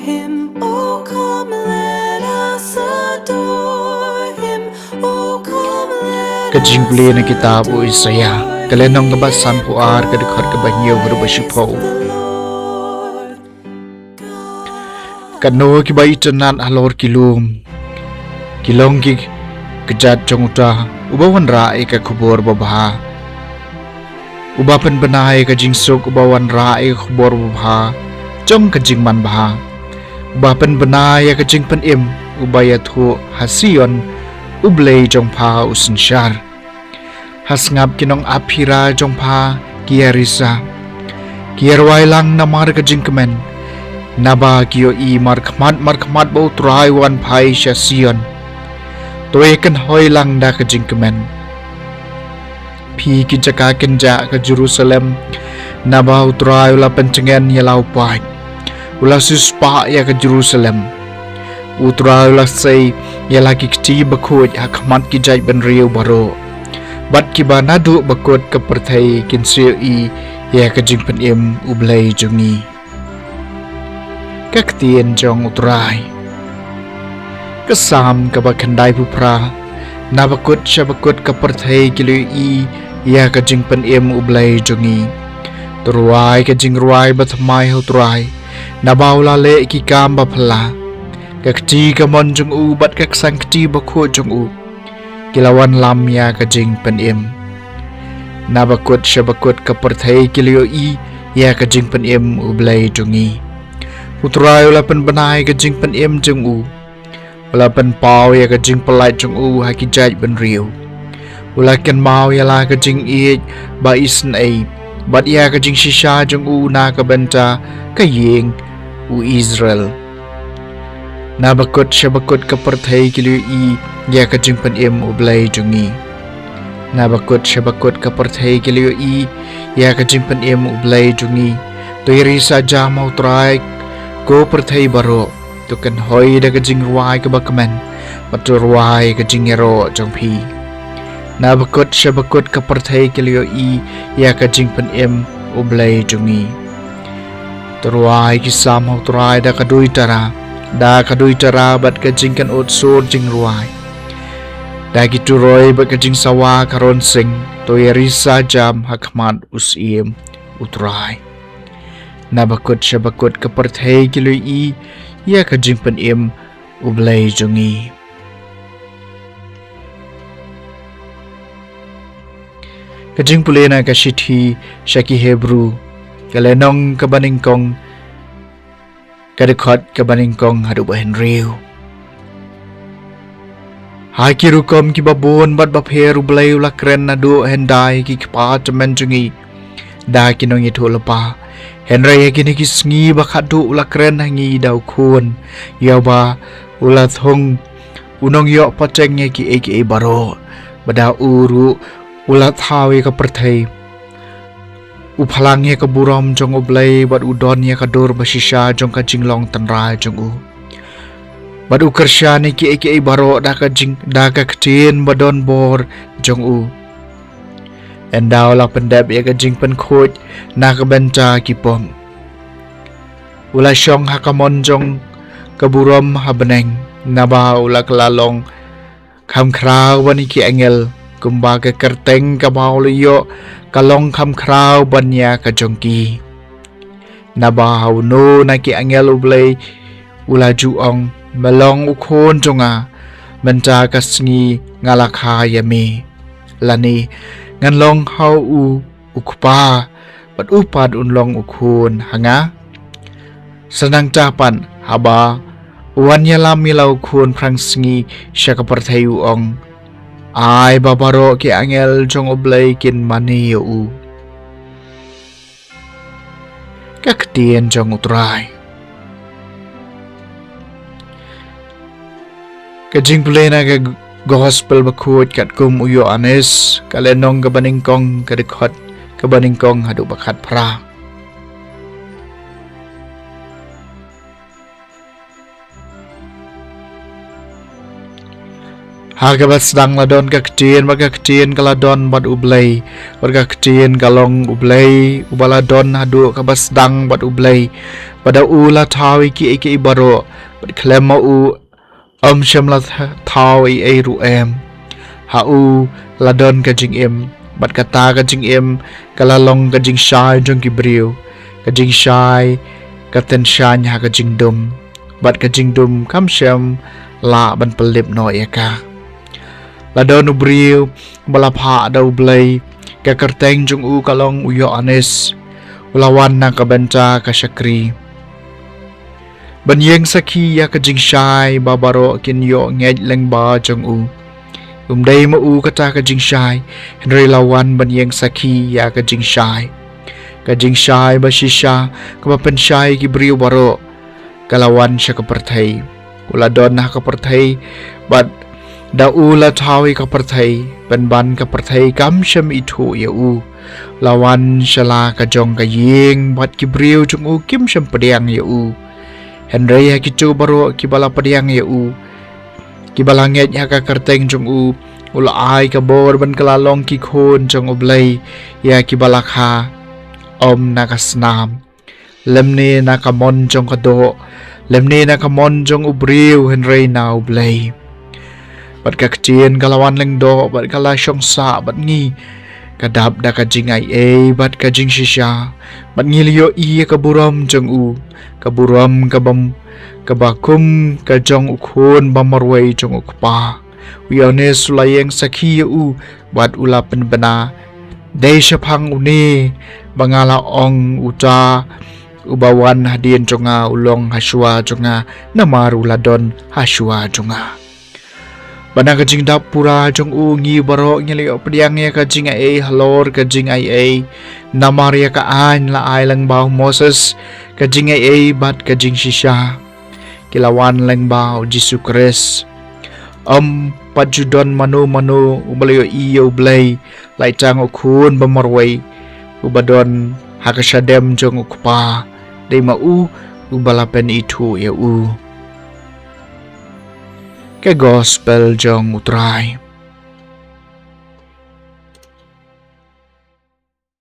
him. Oh, come, let us adore him. Oh, come, let Kajing us beli na kitab o Isaya. adore Kalenong him. kabasan po ar kadikot kabanyaw Praise harubasipaw. the Lord God. Kano kiba itanan alor kilum. Kilong ki kejat jong uta. Ubawan rae ka kubor babaha. Ubapan benai ka jingsuk ubawan rae ka kubor babaha. Jong ka jingman baha. Ubapan benai ka jingpan im. Ubaya thu hasion. Ublay jong pa usinsyar. Hasngap kinong aphira jong pa kiarisa. Kiarway lang na mar ka jingkamen. Naba kiyo i markmat bau turai wan pai siya sion. Tuwekan hoy lang da ka jingkamen. Pi ki jaka kenja ka Jerusalem. Naba uturai ula pencengen yalau pai. Ula suspa ya ka Jerusalem. Uturai ula say yalaki kti bakut hakmat ki jay ben riu baro. Bat kiba nadu bakut ka perthai kinsiyo i ya ka jingpan im ublay jungi. Kaktien jong uturai. Kasam kabakandai pupra. Nabakut syabakut kaperthai kilu i ya ka jingpan im ublay jungi. Turuai ka jingruai bathamai uturai. Nabawla le ki kamba pala. Kakti kamon jong u bat kaksang kti bakut jong u. Kilawan lam ya ka jingpan im. Nabakut syabakut kaperthai kilu i ya ka jingpan im ublay jungi. Uturai ulapan benai ka jingpan im jong u. Ulapan pau ya ka jing pelai jong u haki jaj ben riu. Ulakan mau ya la ka jing iij ba isen ay. Bat ya ka jing shisha jong u na ka benta ka ying u Israel. Nabakut syabakut kaperthai kilu i ya ka jingpan im ublay jungi. Nabakut syabakut kaperthai kilu i ya ka jingpan im ublay jungi. Tuiri saja mau try ko perthai baro. Tukan hoy da ka jing ruai ka bakaman. Matu ruai ka jing yaro jong pi. Nabakut syabakut kaperthai kilu i ya ka jingpan im ublay jungi. Turuai kisam mau try da ka dui tara. Da ka dui tara bat ka jingkan utsur jing ruai. Da gitu roy bat ka jing sawa karon sing. Tuiri sajam hakmat usim utrai. Nabakut syabakut kaperthai kilu i ya ka jingpan im ublay jungi. Kajing pulena ka shithi syaki Hebrew kalenong kabaningkong kadekot kabaningkong hadu bahen riu. Hai ki rukom ki babon bat bapher ublay ulakren nadu hendai ki kpa cemen jungi. Da kinong itu lepa. Henry yakini kisngi bakadu ulakren hangi dau kun. Yawa ulat hong unong yok pacengnya ki eki baro. Bada uru ulat hawi ka perthai. Uphalangnya ka buram jong ublay bat udonnya ka dur basisha jong ka jinglong tanrai jong u. Bat ukersha ni ki eki baro da ka ktin badon bor jong u. Endau la pendap ya ka jingpan khoj na ka benta ki pom. Ula syong hakamon jong kaburam habeneng naba ula kelalong kam krau bani ki angel kumba ka kerteng ka baulyo kalong kam krau banya ka jongki. Naba hauno na ki angel ublay ula juong melong ukon jonga benta ka sngi ngalakha yami. Lani ngan long hau ukpa bat upad unlong ukun hanga senang capan haba uanya lami lau kun prang sngi syaka perthai ong ai babaro ki angel jong oblay kin mani u kaktien jong utrai kajing plena ka gospel bakut kat kum uyo anes kalenong kabaningkong kadekot kabaningkong hadu bakat pra. Haga bat sedang ladon ka kecien baga kecien kaladon bat ublay baga kecien kalong ublay ubaladon hadu ka bat sedang bat ublay pada ula tawi ki iki ibaro bat klema u sham la tawi ai ru em ha u ladon ka jing em bat kata ka jing em kalalong ka jing shai jong ki briu ka jing shai ka ten shan ha ka jing dum bat ka jing dum kam sham la ban pelip no ya ka ladon ubriu balapha da ublay ka kerteng jung u kalong uyo anes ulawan na ka benta ka syakri banyeng saki ya ka jing shai babaro kin yo ngej leng ba jung u umdai ma u kata ka jing shai henry lawan banyeng saki ya ka jing shai ba shisha ka pen shai ki briu baro kalawan sya ka perthai uladon na ka perthai bat da ula tawi ka perthai ban ka perthai kam syam itu ya u lawan shala ka jong ka ying bat ki briu jung u kim syam pediang ya u henry ha ki chu baro ki bala pediang ya u ki bala nget ha ka kerteng jung u ula ai ka bor ban kalalong ki khon jong ublay ya ki bala kha na ka snam lemne na ka mon jong ka do lemne na ka mon jong ubriu henry na ublay bat ka kecien kalawan leng do bat kala syong sa bat ngi kadap da ka jing ai bat ka jing shisha bat ngi liyo i ka buram jong u ka buram ka bam ka bakum ka jong ukhon bamarway jong ukpa wione sulayeng sakhi u bat ulapen bana dei syapang une bangala ong uta ubawan hadien jonga ulong haswa jonga namaru ladon haswa jonga bana ka jing dapura jong u ngi baro ngeli pediang ya ka jing ai halor ka jing ai namaria ka an la ai lang ba Moses ka jing ai bat ka jing shisha kilawan lang ba Jesu Christ pajudon manu ubalayo iyo blay lai chang ukhun bamarway ubadon hakasyadem jong ukpa day mau ubalapen itu ya u ke gospel jong utray